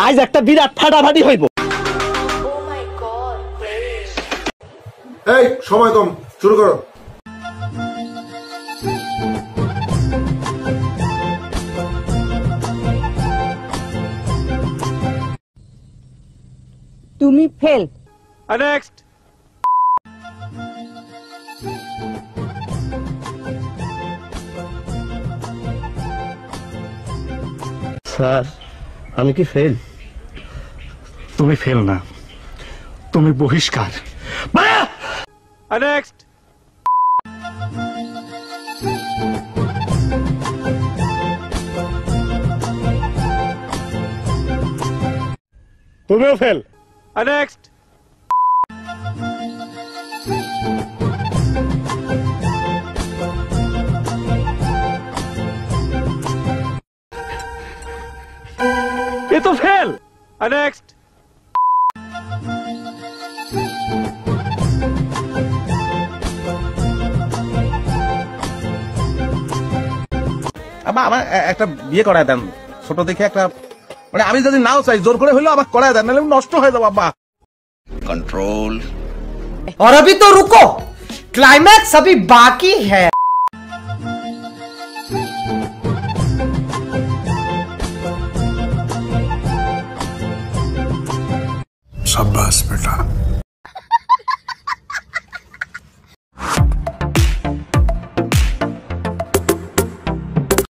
আজ একটা বিরাট ফাটাফাটি হইব। এই সময় কম, শুরু করো। তুমি ফেল। নেক্সট। স্যার আমি কি ফেল? তুমি ফেল না, তুমি বহিষ্কার। নেক্সট। তুমিও ফেল। নেক্সট। এ তো ফেল। নেক্সট। আমার একটা বিয়ে করায় দেন, ছোট দেখে একটা, মানে আমি যদি নাও চাই জোর করে হইলেও আমার করায় দেন, নাহলে নষ্ট হয়ে যাবো আব্বা। कंट्रोल। और अभी तो रुको, क्लाइमैक्स अभी बाकी है।